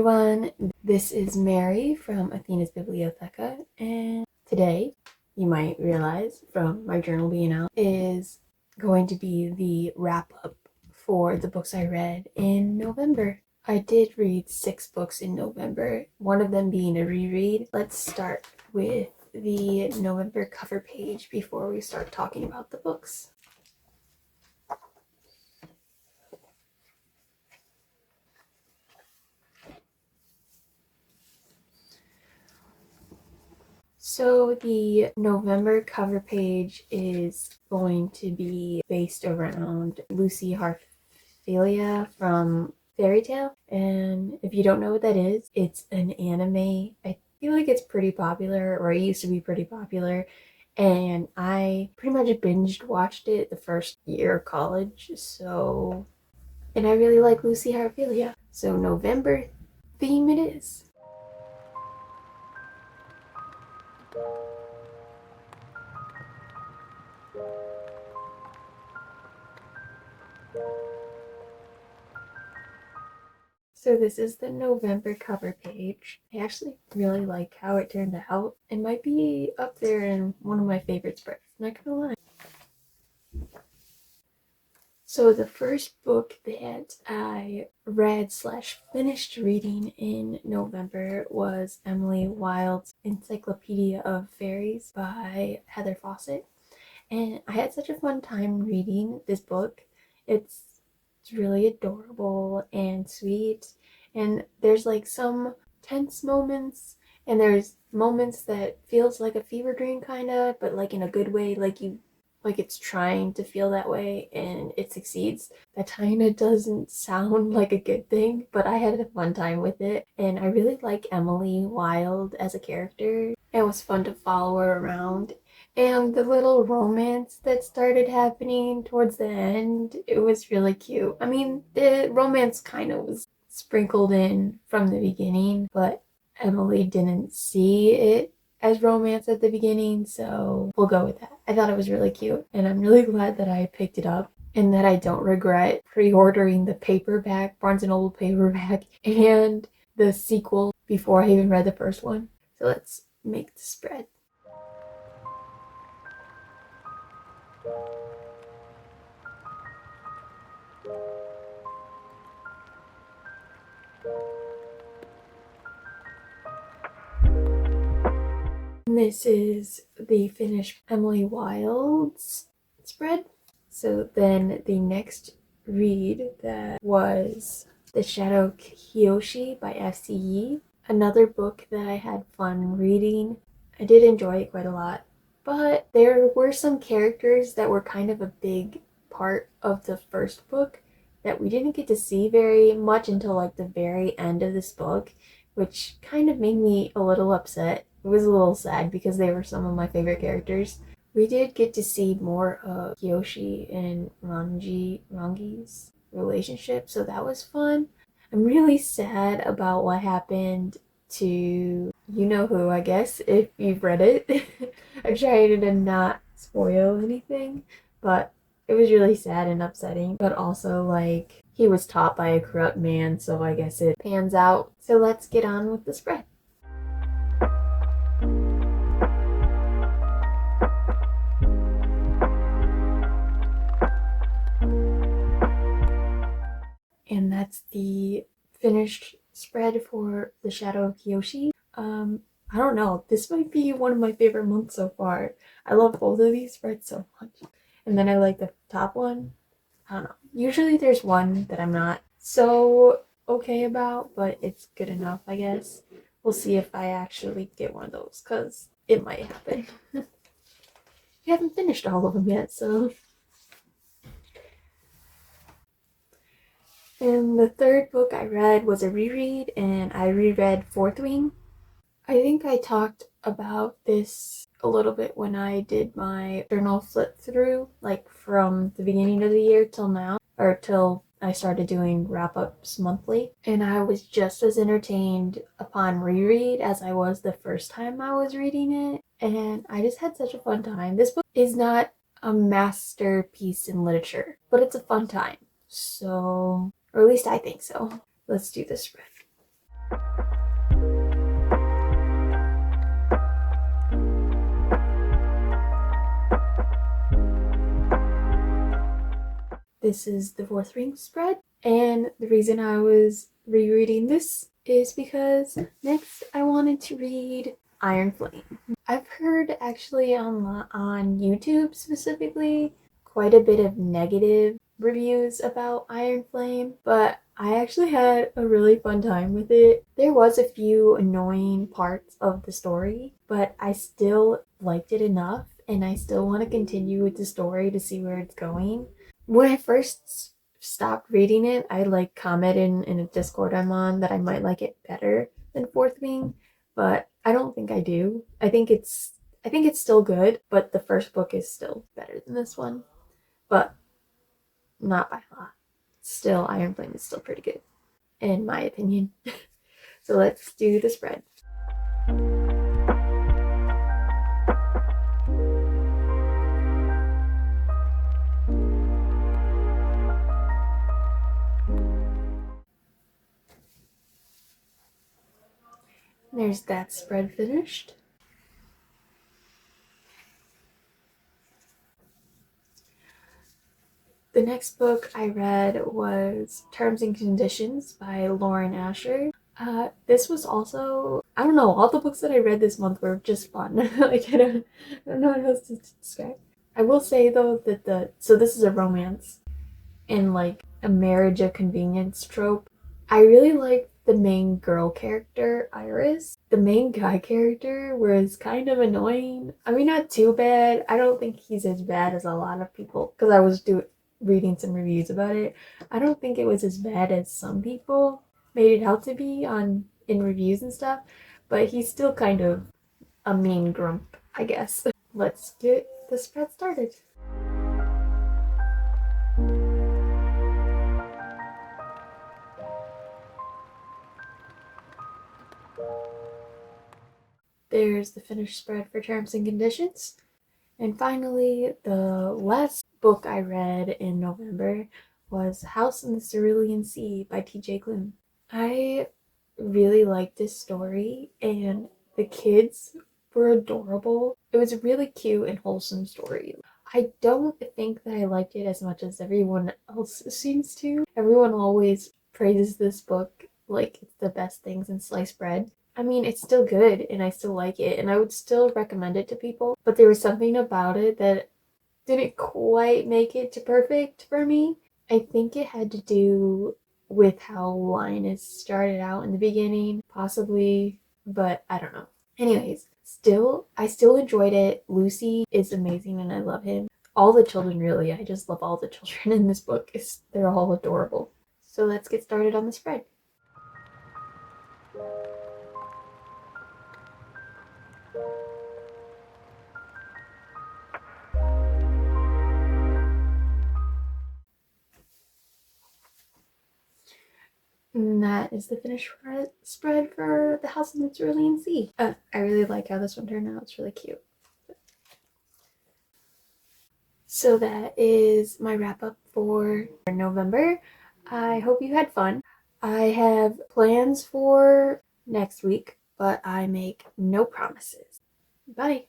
everyone, this is Mary from Athena's Bibliotheca, and today, you might realize from my journal being out, is going to be the wrap-up for the books I read in November. I did read 6 books in November, one of them being a reread. Let's start with the November cover page before we start talking about the books. So the November cover page is going to be based around Lucy Harphelia from Fairy Tale. And if you don't know what that is, it's an anime. I feel like it's pretty popular, or it used to be pretty popular. And I pretty much binged watched it the first year of college. And I really like Lucy Harphelia. So November theme it is. So this is the November cover page. I actually really like how it turned out. It might be up there in one of my favorite spreads, not gonna lie. So the first book that I read / finished reading in November was Emily Wilde's Encyclopedia of Fairies by Heather Fawcett. And I had such a fun time reading this book. It's really adorable and sweet, and there's like some tense moments, and there's moments that feels like a fever dream kind of, but like in a good way, like it's trying to feel that way and it succeeds. That kind of doesn't sound like a good thing, but I had a fun time with it, and I really like Emily Wilde as a character. It was fun to follow her around, and the little romance that started happening towards the end, it was really cute. I mean, the romance kind of was sprinkled in from the beginning, but Emily didn't see it as romance at the beginning, so we'll go with that. I thought it was really cute, and I'm really glad that I picked it up and that I don't regret pre-ordering the paperback, Barnes & Noble paperback, and the sequel before I even read the first one. So let's make the spread. This is the finished Emily Wilde's spread. So then the next read that was The Shadow Kyoshi by F.C.E. Another book that I had fun reading. I did enjoy it quite a lot, but there were some characters that were kind of a big part of the first book that we didn't get to see very much until like the very end of this book, which kind of made me a little upset. It was a little sad because they were some of my favorite characters. We did get to see more of Kyoshi and Rangi's relationship, so that was fun. I'm really sad about what happened to you know who, I guess, if you've read it. I'm trying to not spoil anything, but it was really sad and upsetting, but also like he was taught by a corrupt man, so I guess it pans out. So let's get on with the spread. And that's the finished spread for The Shadow of Kyoshi. I don't know, this might be one of my favorite months so far. I love both of these spreads so much. And then I like the top one. I don't know. Usually there's one that I'm not so okay about, but it's good enough, I guess. We'll see if I actually get one of those, because it might happen. We haven't finished all of them yet, so... And the third book I read was a reread, and I reread Fourth Wing. I think I talked about this a little bit when I did my journal flip through, like from the beginning of the year till now, or till I started doing wrap-ups monthly. And I was just as entertained upon reread as I was the first time I was reading it, and I just had such a fun time. This book is not a masterpiece in literature, but it's a fun time. So, or at least I think so. Let's do this spread. This is the Fourth Ring spread, and the reason I was rereading this is because next I wanted to read Iron Flame. I've heard actually on YouTube specifically quite a bit of negative reviews about Iron Flame, but I actually had a really fun time with it. There was a few annoying parts of the story, but I still liked it enough and I still want to continue with the story to see where it's going. When I first stopped reading it, I like commented in a Discord I'm on that I might like it better than Fourth Wing, but I don't think I do. I think it's still good, but the first book is still better than this one. But not by a lot. Still, Iron Flame is still pretty good, in my opinion. So let's do the spread. There's that spread finished. The next book I read was Terms and Conditions by Lauren Asher. This was also, I don't know, all the books that I read this month were just fun. Like, I don't know what else to describe. I will say though that so this is a romance and like a marriage of convenience trope. I really liked the main girl character, Iris. The main guy character was kind of annoying. I mean, not too bad. I don't think he's as bad as a lot of people because I was reading some reviews about it. I don't think it was as bad as some people made it out to be on in reviews and stuff, but he's still kind of a mean grump, I guess. Let's get the spread started. There's the finished spread for Terms and Conditions. And finally, the last book I read in November was House in the Cerulean Sea by T.J. Klune. I really liked this story, and the kids were adorable. It was a really cute and wholesome story. I don't think that I liked it as much as everyone else seems to. Everyone always praises this book like it's the best thing since sliced bread. I mean, it's still good and I still like it and I would still recommend it to people, but there was something about it that didn't quite make it to perfect for me. I think it had to do with how Linus started out in the beginning, possibly, but I don't know. Anyways, I still enjoyed it. Lucy is amazing and I love him. All the children, really. I just love all the children in this book. They're all adorable. So let's get started on the spread. And that is the finished spread for The House in the Cerulean Sea. I really like how this one turned out. It's really cute. So that is my wrap up for November. I hope you had fun. I have plans for next week, but I make no promises. Bye.